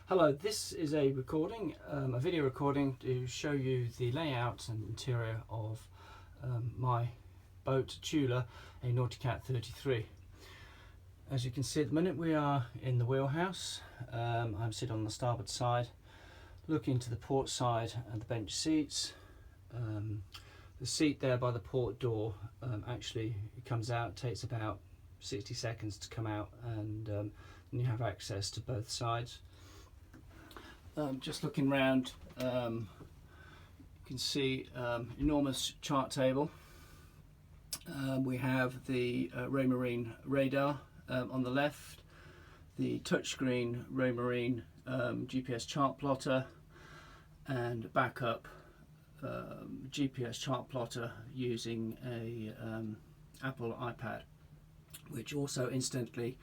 Hello, this is a recording, a video recording to show you the layout and interior of my boat Tuula, a Nauticat 33. As you can see at the minute, we are in the wheelhouse. I'm sitting on the starboard side, looking to the port side and the bench seats. The seat there by the port door actually comes out, takes about 60 seconds to come out, and then you have access to both sides. Just looking round, you can see enormous chart table. We have the Raymarine radar on the left, the touchscreen Raymarine GPS chart plotter, and backup GPS chart plotter using a Apple iPad, which also instantly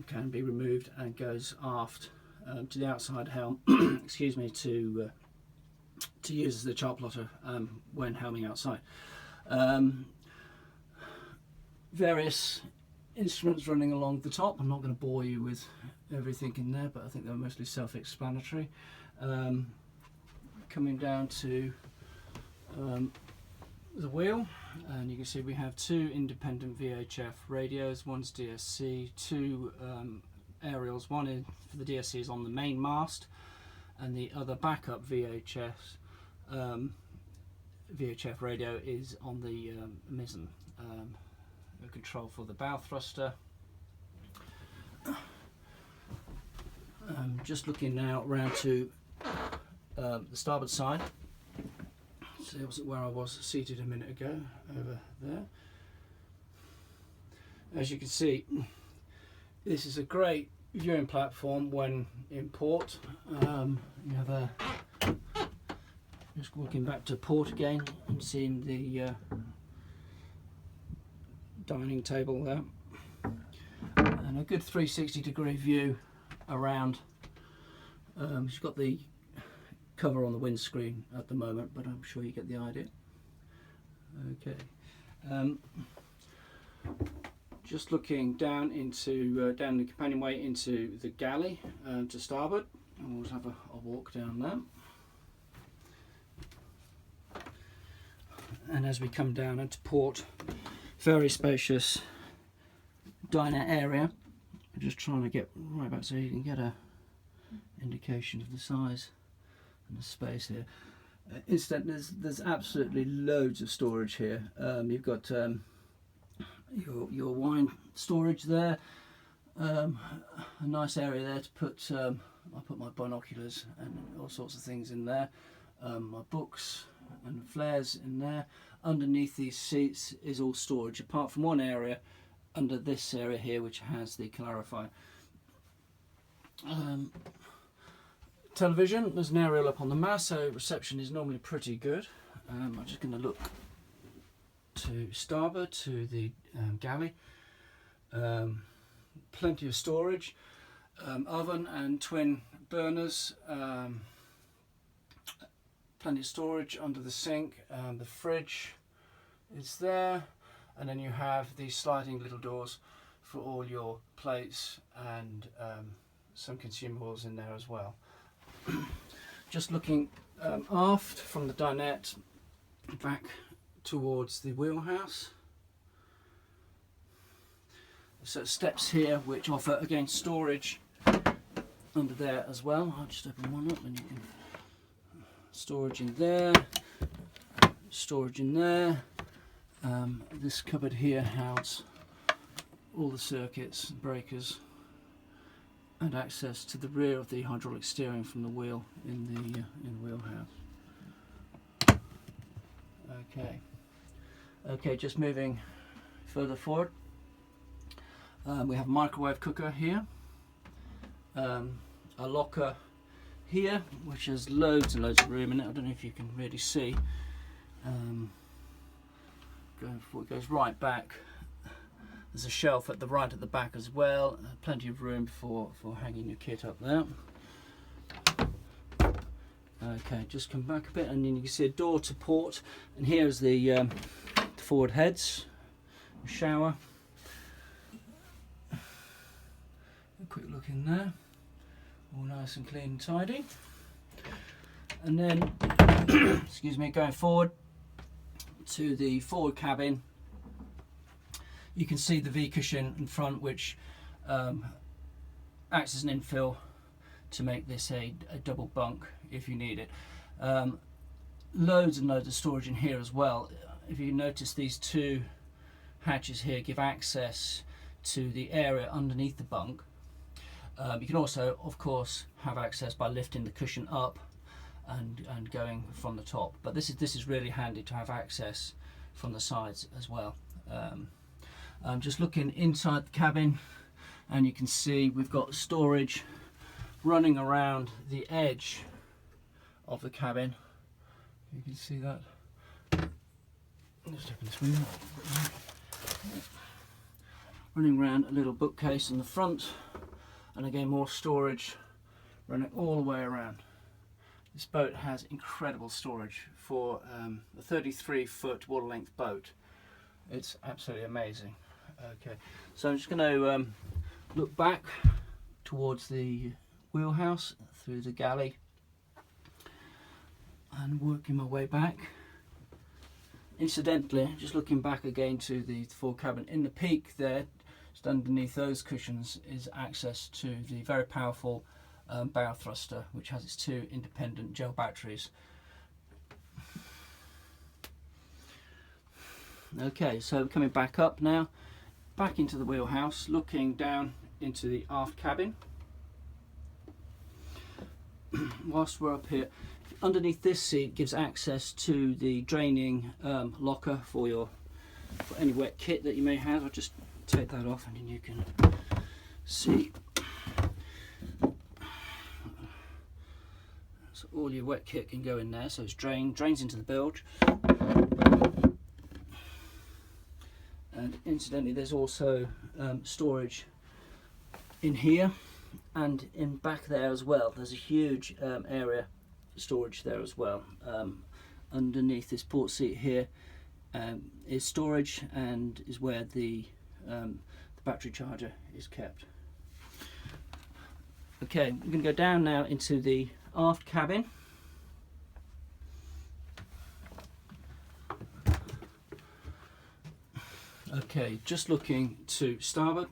can be removed and goes aft to the outside helm, excuse me, to use as the chart plotter when helming outside. Various instruments running along the top. I'm not going to bore you with everything in there, but I think they're mostly self-explanatory. Coming down to the wheel, and you can see we have two independent VHF radios. One's DSC, two aerials. One for the DSC is on the main mast, and the other backup VHF radio is on the mizzen. Control for the bow thruster. Just looking now around to the starboard side. So it wasn't where I was seated a minute ago, over there. As you can see, this is a great viewing platform when in port. You have a, just walking back to port again and seeing the dining table there, and a good 360-degree view around. You've got the cover on the windscreen at the moment, but I'm sure you get the idea. Okay. Just looking down into down the companionway into the galley to starboard, and we'll have a walk down there. And as we come down into port, very spacious diner area. I'm just trying to get right back so you can get a indication of the size and the space here. Incidentally, there's absolutely loads of storage here. You've got your wine storage there, a nice area there to put I put my binoculars and all sorts of things in there, my books and flares in there. Underneath these seats is all storage, apart from one area under this area here which has the clarifier. Television, there's an aerial up on the mast, so reception is normally pretty good. I'm just going to look to starboard to the galley. Plenty of storage, oven and twin burners, plenty of storage under the sink. The fridge is there, and then you have these sliding little doors for all your plates and some consumables in there as well. Just looking aft from the dinette back towards the wheelhouse. So steps here which offer again storage under there as well. I'll just open one up and you can storage in there, storage in there. This cupboard here houses all the circuits, breakers, and access to the rear of the hydraulic steering from the wheel in the wheelhouse. Okay, just moving further forward. We have a microwave cooker here, a locker here which has loads and loads of room in it. I don't know if you can really see. It goes right back. There's a shelf at the right at the back as well. Plenty of room for hanging your kit up there. Okay, just come back a bit and then you can see a door to port, and here's the forward heads, shower. A quick look in there. all nice and clean and tidy. And then excuse me, going forward to the forward cabin, you can see the V cushion in front, which acts as an infill to make this a double bunk if you need it. Loads and loads of storage in here as well. If you notice, these two hatches here give access to the area underneath the bunk. You can also, of course, have access by lifting the cushion up and going from the top. But this is really handy to have access from the sides as well. I'm just looking inside the cabin, and you can see we've got storage running around the edge of the cabin. You can see that. Just open this window. Running around a little bookcase in the front, and again more storage running all the way around. This boat has incredible storage for a 33-foot water length boat. It's absolutely amazing. Okay, so I'm just going to look back towards the wheelhouse through the galley and working my way back. Incidentally, just looking back again to the fore cabin, in the peak there, just underneath those cushions, is access to the very powerful bow thruster, which has its two independent gel batteries. Okay, so coming back up now, back into the wheelhouse, looking down into the aft cabin. Whilst we're up here, underneath this seat gives access to the draining locker for any wet kit that you may have. I'll just take that off and then you can see. So all your wet kit can go in there, so it's drains into the bilge. And incidentally, there's also storage in here and in back there as well. There's a huge area for storage there as well. Underneath this port seat here is storage, and is where the battery charger is kept. Okay, we're going to go down now into the aft cabin. Okay, just looking to starboard.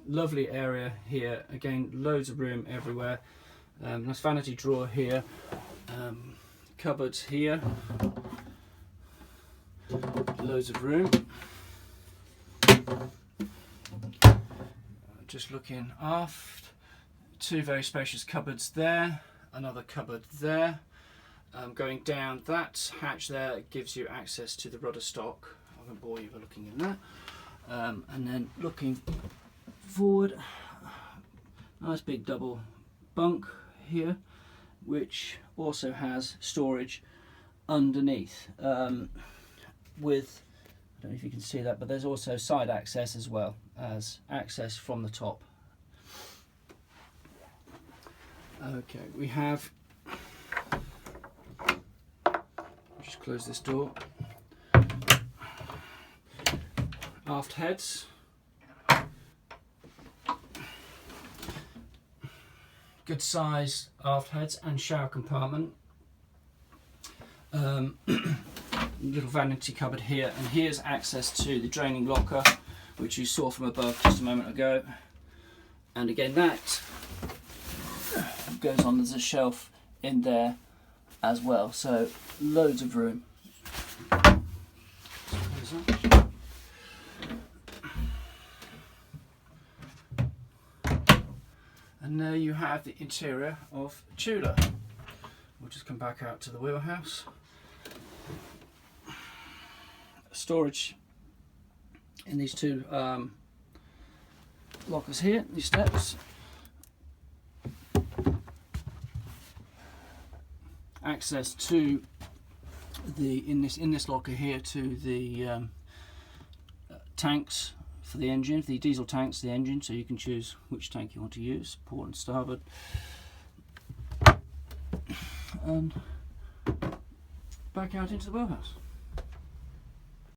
Lovely area here. Again, loads of room everywhere. Nice vanity drawer here. Cupboards here. Loads of room. Just looking aft. Two very spacious cupboards there. Another cupboard there. Going down that hatch there gives you access to the rudder stock. I won't bore you by looking in that. And then looking forward, nice big double bunk here, which also has storage underneath with, I don't know if you can see that, but there's also side access as well as access from the top. Okay, we have, just close this door, aft heads, good size aft heads and shower compartment. Little vanity cupboard here, and here's access to the draining locker, which you saw from above just a moment ago. And again, that goes on, there's a shelf in there as well, so loads of room. And there you have the interior of Tuula. We'll just come back out to the wheelhouse. Storage in these two lockers here, these steps. Access to the in this locker here to the tanks for the engine, for the diesel tanks, the engine, so you can choose which tank you want to use, port and starboard. And back out into the wheelhouse.